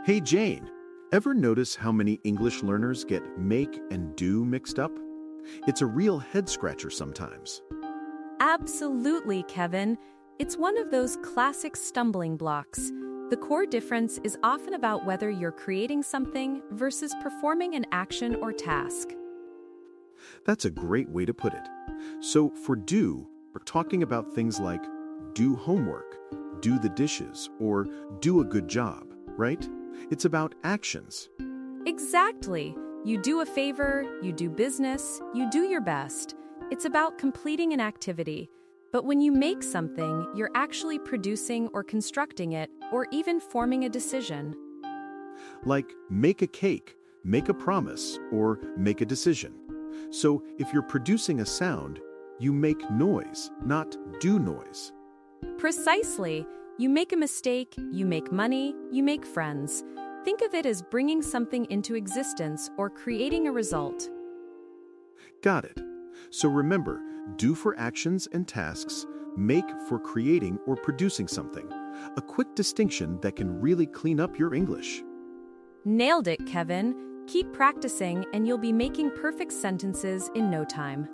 Hey Jane, ever notice how many English learners get make and do mixed up? It's a real head scratcher sometimes. Absolutely, Kevin. It's one of those classic stumbling blocks. The core difference is often about whether you're creating something versus performing an action or task. That's a great way to put it. So for do, we're talking about things like do homework, do the dishes, or do a good job, right? It's about actions. Exactly. You do a favor, you do business, you do your best. It's about completing an activity. But when you make something, you're actually producing or constructing it, or even forming a decision. Like make a cake, make a promise, or make a decision. So if you're producing a sound, you make noise, not do noise. Precisely. You make a mistake, you make money, you make friends. Think of it as bringing something into existence or creating a result. Got it. So remember, do for actions and tasks, make for creating or producing something. A quick distinction that can really clean up your English. Nailed it, Kevin. Keep practicing and you'll be making perfect sentences in no time.